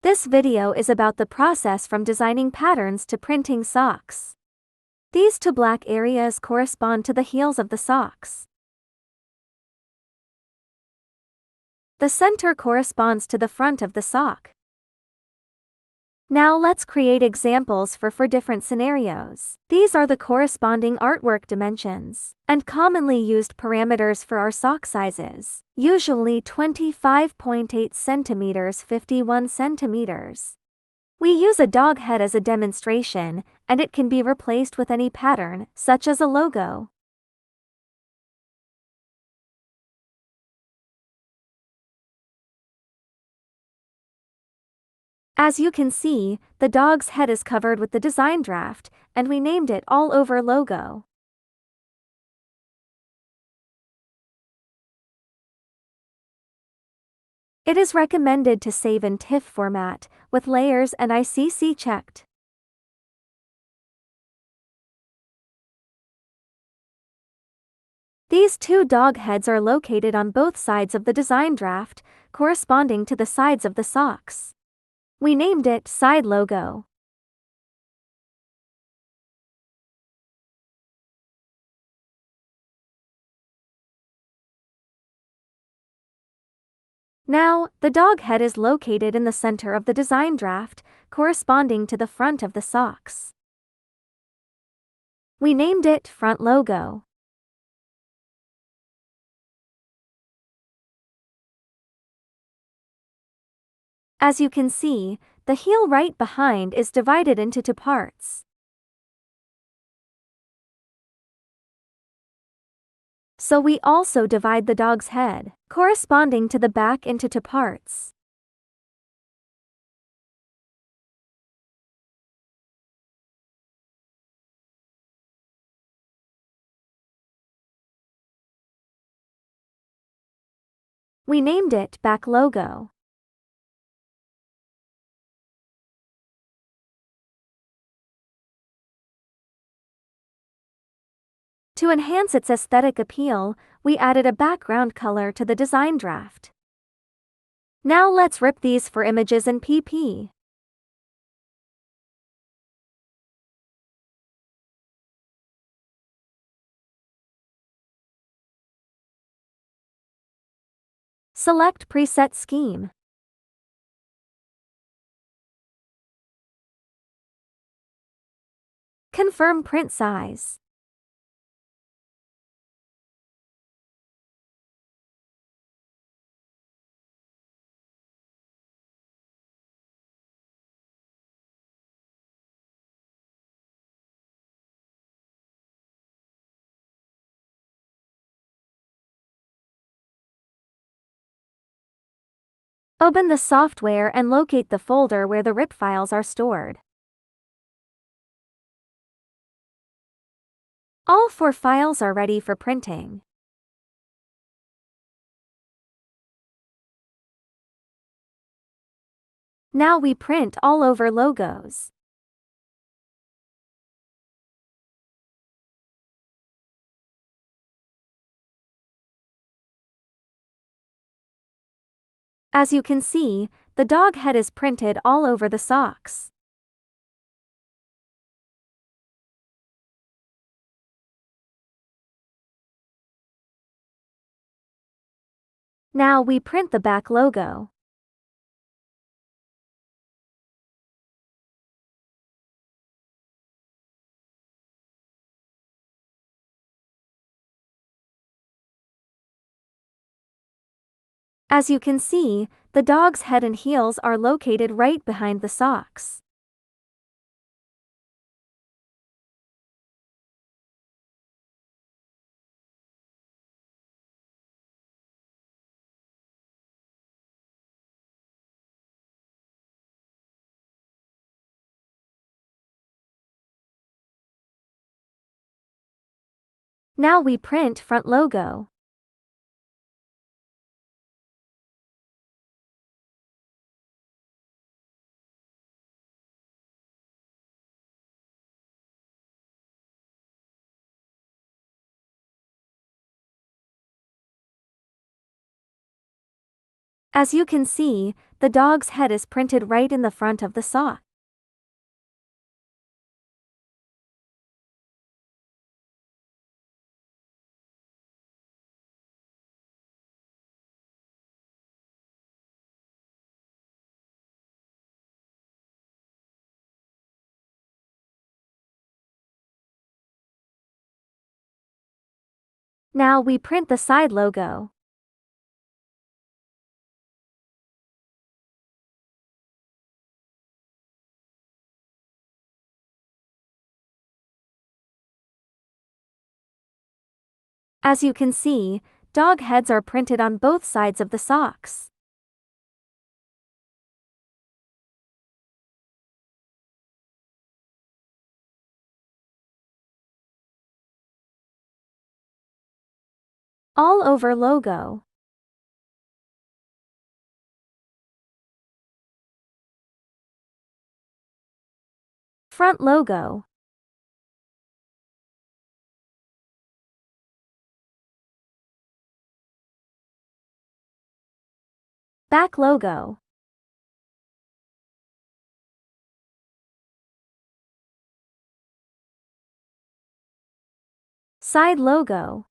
This video is about the process from designing patterns to printing socks. These two black areas correspond to the heels of the socks. The center corresponds to the front of the sock. Now let's create examples for different scenarios. These are the corresponding artwork dimensions and commonly used parameters for our sock sizes, usually 25.8 centimeters, 51 centimeters. We use a dog head as a demonstration, and it can be replaced with any pattern, such as a logo. As you can see, the dog's head is covered with the design draft, and we named it All Over Logo. It is recommended to save in TIFF format, with layers and ICC checked. These two dog heads are located on both sides of the design draft, corresponding to the sides of the socks. We named it Side Logo. Now, the dog head is located in the center of the design draft, corresponding to the front of the socks. We named it Front Logo. As you can see, the heel right behind is divided into two parts. So we also divide the dog's head, corresponding to the back, into two parts. We named it Back Logo. To enhance its aesthetic appeal, we added a background color to the design draft. Now let's rip these for images in PP. Select Preset Scheme. Confirm print size. Open the software and locate the folder where the RIP files are stored. All 4 files are ready for printing. Now we print All Over logos. As you can see, the dog head is printed all over the socks. Now we print the back logo. As you can see, the dog's head and heels are located right behind the socks. Now we print Front Logo. As you can see, the dog's head is printed right in the front of the sock. Now we print the side logo. As you can see, dog heads are printed on both sides of the socks. All over logo. Front logo. Back logo. Side logo.